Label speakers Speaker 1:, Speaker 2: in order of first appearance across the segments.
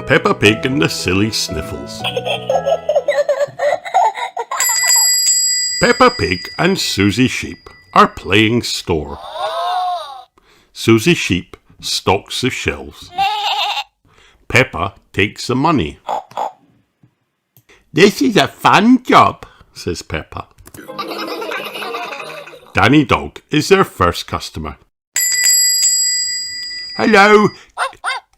Speaker 1: Peppa Pig and the Silly Sniffles. Peppa Pig and Susie Sheep are playing store. Susie Sheep stocks the shelves. Peppa takes the money. "This is a fun job," says Peppa. Danny Dog is their first customer. "Hello,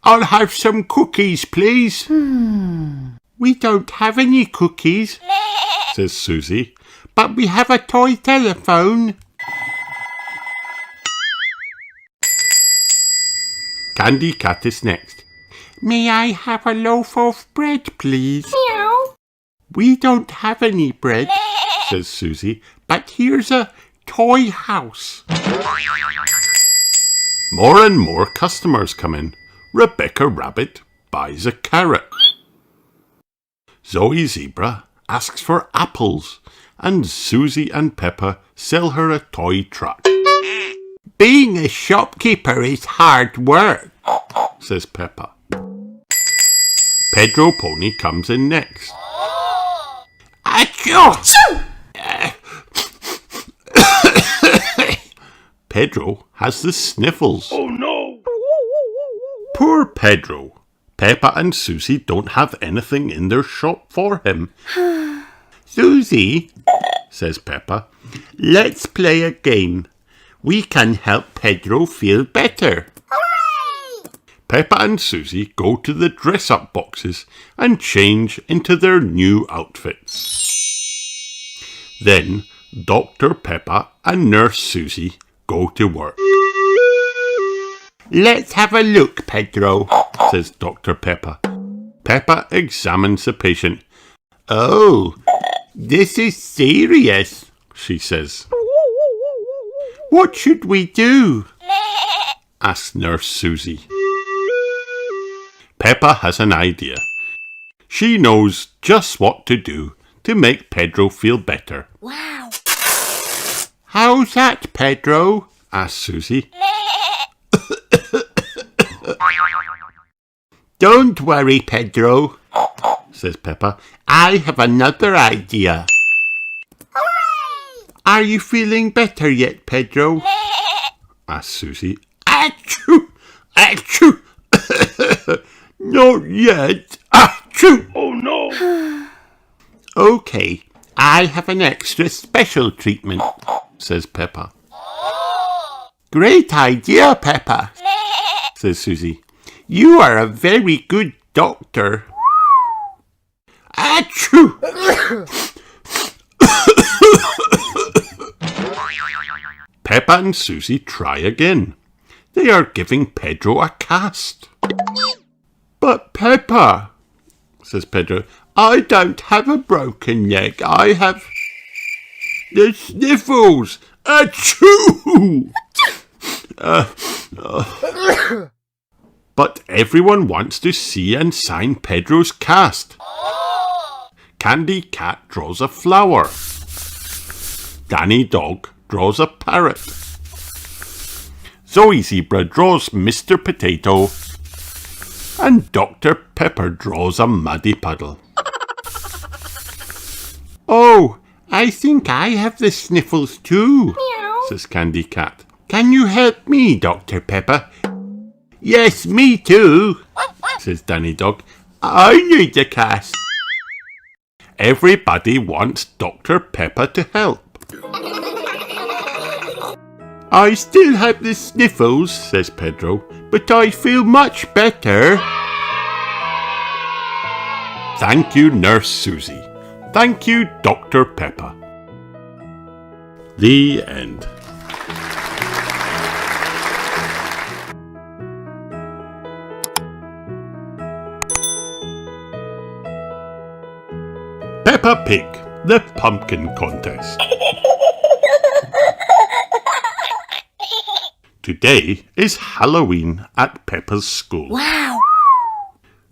Speaker 1: I'll have some cookies, please." "We don't have any cookies," says Susie, "but we have a toy telephone." Candy Cat is next. "May I have a loaf of bread, please?"
Speaker 2: Meow.
Speaker 1: "We don't have any bread," says Susie, "but here's a toy house." More and more customers come in. Rebecca Rabbit buys a carrot. Zoe Zebra asks for apples, and Susie and Peppa sell her a toy truck. "Being a shopkeeper is hard work," says Peppa. Pedro Pony comes in next. Achoo! Pedro has the sniffles.
Speaker 3: Oh no!
Speaker 1: Poor Pedro. Peppa and Susie don't have anything in their shop for him. "Susie," says Peppa, "let's play a game. We can help Pedro feel better."
Speaker 2: Hooray!
Speaker 1: Peppa and Susie go to the dress-up boxes and change into their new outfits. Then Dr. Peppa and Nurse Susie go to work. "Let's have a look, Pedro," says Dr. Peppa. Peppa examines the patient. "Oh, this is serious," she says. "What should we do?" asks Nurse Susie. Peppa has an idea. She knows just what to do to make Pedro feel better.
Speaker 2: Wow.
Speaker 1: "How's that, Pedro?" asks Susie. "Don't worry, Pedro," says Peppa. "I have another idea."
Speaker 2: Hooray!
Speaker 1: "Are you feeling better yet, Pedro?" asks Susie. "Achoo! Achoo! Not yet. Achoo!"
Speaker 3: Oh no!
Speaker 1: "Okay, I have an extra special treatment," says Peppa. "Great idea, Peppa," says Susie. "You are a very good doctor." Achoo! Peppa and Susie try again. They are giving Pedro a cast. "But Peppa," says Pedro, "I don't have a broken leg. I have the sniffles. Achoo!" But everyone wants to see and sign Pedro's cast. Candy Cat draws a flower. Danny Dog draws a parrot. Zoe Zebra draws Mr. Potato. And Dr. Pepper draws a muddy puddle. "Oh, I think I have the sniffles too,"
Speaker 2: Meow.
Speaker 1: says Candy Cat. "Can you help me, Dr. Pepper?" "Yes, me too," says Danny Dog. "I need the cast." Everybody wants Dr. Pepper to help. "I still have the sniffles," says Pedro, "but I feel much better." Thank you, Nurse Susie. Thank you, Dr. Pepper. The end. Peppa Pig, the Pumpkin Contest. Today is Halloween at Peppa's school.
Speaker 2: Wow.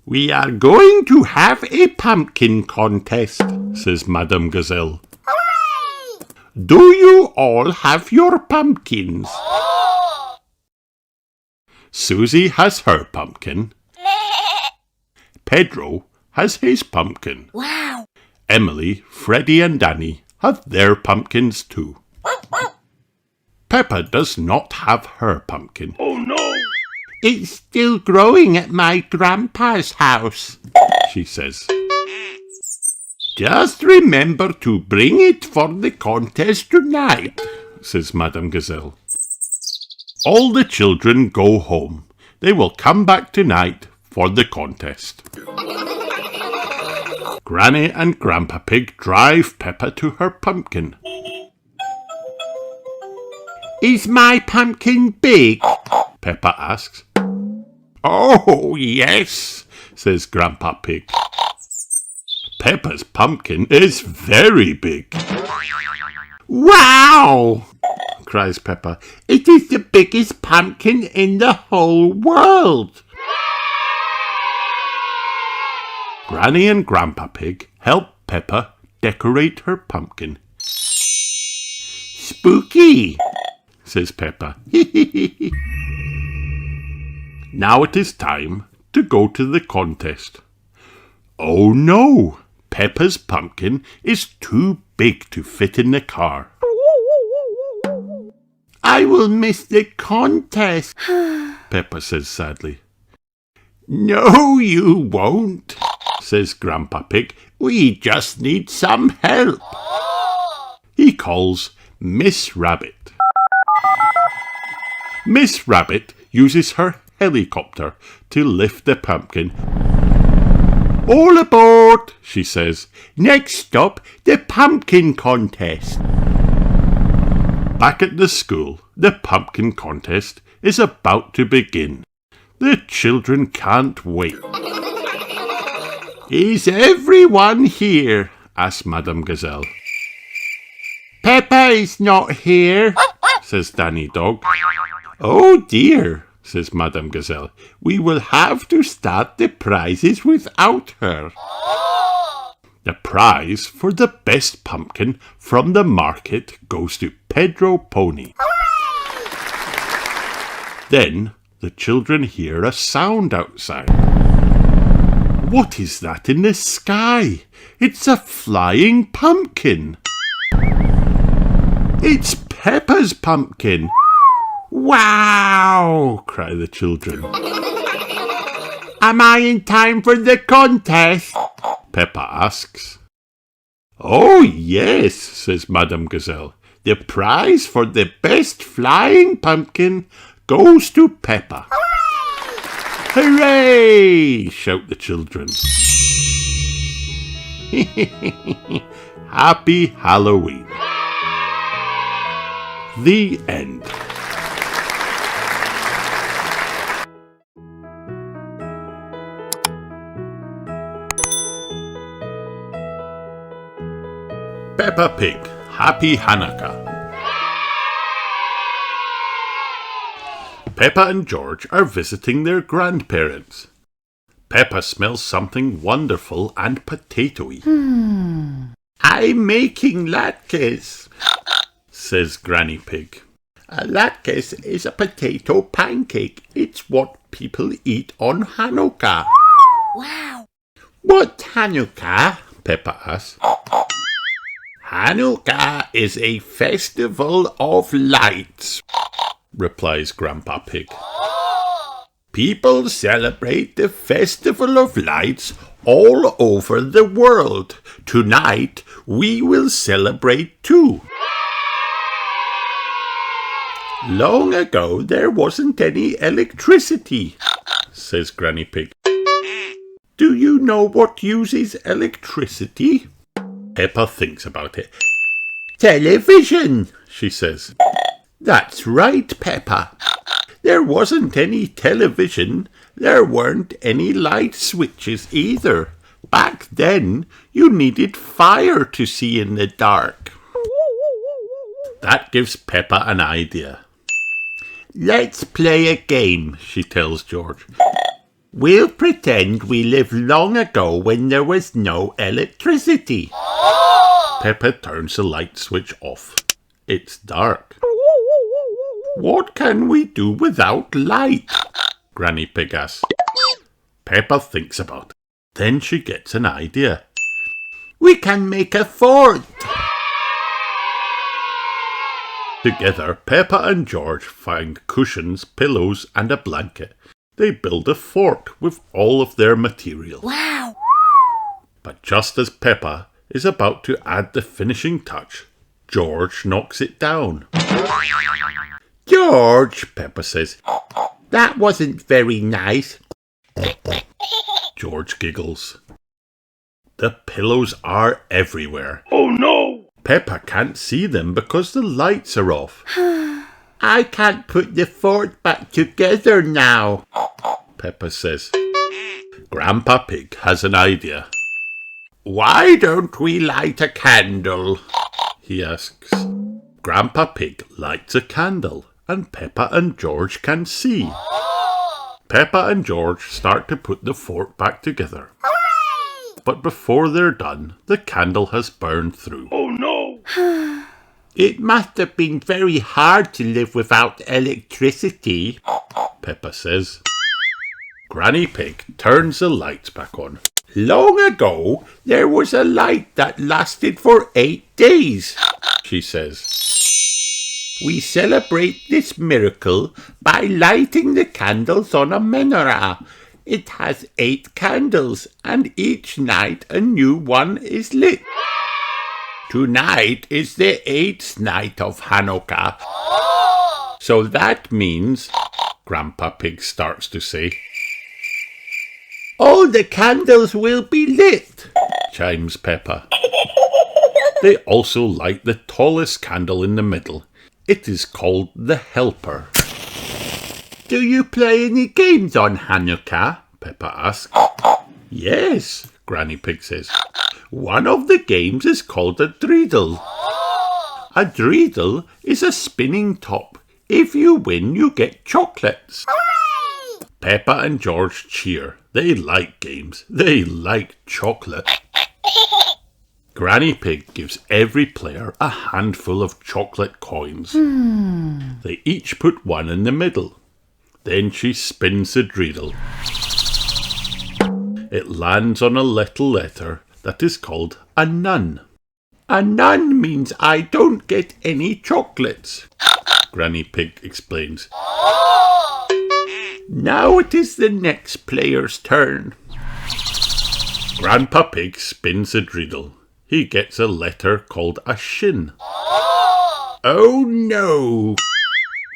Speaker 1: "We are going to have a pumpkin contest," says Madame Gazelle.
Speaker 2: Hooray!
Speaker 1: "Do you all have your pumpkins?" Susie has her pumpkin. Pedro has his pumpkin.
Speaker 2: Wow.
Speaker 1: Emily, Freddie and Danny have their pumpkins too. Peppa does not have her pumpkin.
Speaker 3: Oh no!
Speaker 1: It's still growing at my grandpa's house, she says. Just remember to bring it for the contest tonight, says Madame Gazelle. All the children go home. They will come back tonight for the contest. Granny and Grandpa Pig drive Peppa to her pumpkin. Is my pumpkin big? Peppa asks. Oh, yes, says Grandpa Pig. Peppa's pumpkin is very big. Wow, cries Peppa. It is the biggest pumpkin in the whole world. Granny and Grandpa Pig help Peppa decorate her pumpkin. Spooky, says Peppa. Now it is time to go to the contest. Oh no, Peppa's pumpkin is too big to fit in the car. I will miss the contest, Peppa says sadly. No, you won't, says Grandpa Pig. We just need some help. He calls Miss Rabbit. Miss Rabbit uses her helicopter to lift the pumpkin. All aboard, she says. Next stop, the pumpkin contest. Back at the school, the pumpkin contest is about to begin. The children can't wait. Is everyone here? Asks Madame Gazelle. Peppa is not here, says Danny Dog. Oh dear, says Madame Gazelle. We will have to start the prizes without her. The prize for the best pumpkin from the market goes to Pedro Pony. Then the children hear a sound outside. What is that in the sky? It's a flying pumpkin. It's Peppa's pumpkin. Wow! Cry the children. Am I in time for the contest? Peppa asks. Oh yes, says Madame Gazelle. The prize for the best flying pumpkin goes to Peppa. Hooray! Shout the children. Happy Halloween. The end. Peppa Pig, Happy Hanukkah. Peppa and George are visiting their grandparents. Peppa smells something wonderful and potatoey. I'm making latkes, says Granny Pig. A latkes is a potato pancake. It's what people eat on Hanukkah.
Speaker 2: Wow.
Speaker 1: What Hanukkah? Peppa asks. Hanukkah is a festival of lights, replies Grandpa Pig. People celebrate the Festival of Lights all over the world. Tonight we will celebrate too. Long ago there wasn't any electricity, says Granny Pig. Do you know what uses electricity? Peppa thinks about it. Television, she says. That's right, Peppa. There wasn't any television. There weren't any light switches either. Back then, you needed fire to see in the dark. That gives Peppa an idea. Let's play a game, she tells George. We'll pretend we lived long ago when there was no electricity. Peppa turns the light switch off. It's dark. What can we do without light? Granny Pig asks. Peppa thinks about it. Then she gets an idea. We can make a fort! Together, Peppa and George find cushions, pillows and a blanket. They build a fort with all of their materials.
Speaker 2: Wow!
Speaker 1: But just as Peppa is about to add the finishing touch, George knocks it down. George, Peppa says, that wasn't very nice. George giggles. The pillows are everywhere. Oh no! Peppa can't see them because the lights are off. I can't put the fort back together now, Peppa says. Grandpa Pig has an idea. Why don't we light a candle? He asks. Grandpa Pig lights a candle and Peppa and George can see. Peppa and George start to put the fort back together.
Speaker 2: Hooray!
Speaker 1: But before they're done, the candle has burned through. Oh no! It must have been very hard to live without electricity, Peppa says. Granny Pig turns the lights back on. Long ago, there was a light that lasted for 8 days, she says. We celebrate this miracle by lighting the candles on a menorah. It has 8 candles, and each night a new one is lit. Tonight is the 8th night of Hanukkah. So that means, Grandpa Pig starts to say, all the candles will be lit, chimes Peppa. They also light the tallest candle in the middle. It is called the Helper. Do you play any games on Hanukkah? Peppa asks. Yes, Granny Pig says. One of the games is called a dreidel. A dreidel is a spinning top. If you win, you get chocolates.
Speaker 2: Hooray!
Speaker 1: Peppa and George cheer. They like games. They like chocolate. Granny Pig gives every player a handful of chocolate coins. They each put one in the middle. Then she spins the dreidel. It lands on a little letter that is called a nun. A nun means I don't get any chocolates, Granny Pig explains. Now it is the next player's turn. Grandpa Pig spins the dreidel. He gets a letter called a shin. Oh no!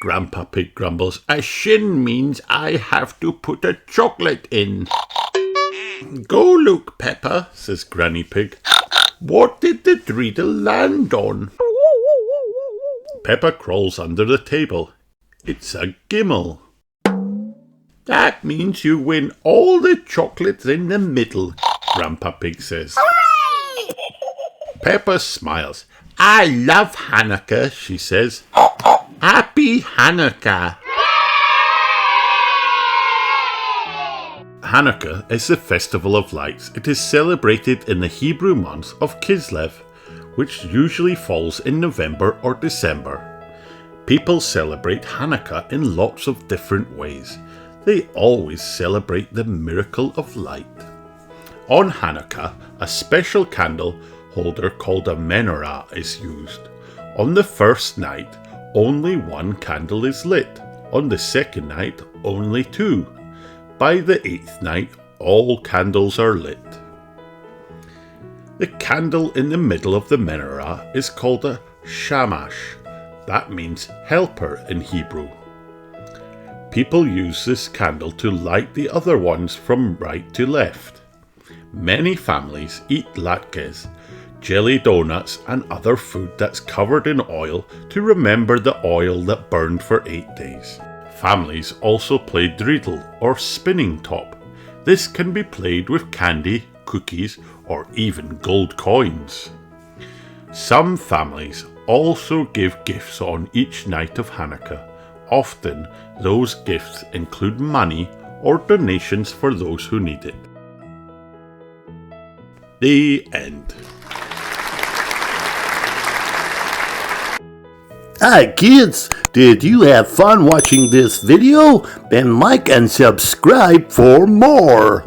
Speaker 1: Grandpa Pig grumbles. A shin means I have to put a chocolate in. Go look, Peppa, says Granny Pig. What did the dreidel land on? Peppa crawls under the table. It's a gimel. That means you win all the chocolates in the middle, Grandpa Pig says.
Speaker 2: Hooray!
Speaker 1: Peppa smiles. I love Hanukkah, she says. Happy Hanukkah! Hanukkah is the festival of lights. It is celebrated in the Hebrew month of Kislev, which usually falls in November or December. People celebrate Hanukkah in lots of different ways. They always celebrate the miracle of light. On Hanukkah, a special candle holder called a menorah is used. On the first night, only one candle is lit. On the second night, only 2. By the 8th night, all candles are lit. The candle in the middle of the menorah is called a shamash. That means helper in Hebrew. People use this candle to light the other ones from right to left. Many families eat latkes, jelly donuts and other food that's covered in oil to remember the oil that burned for 8 days. Families also play dreidel or spinning top. This can be played with candy, cookies or even gold coins. Some families also give gifts on each night of Hanukkah. Often those gifts include money or donations for those who need it. The end.
Speaker 3: Hi kids, did you have fun watching this video? Then like and subscribe for more.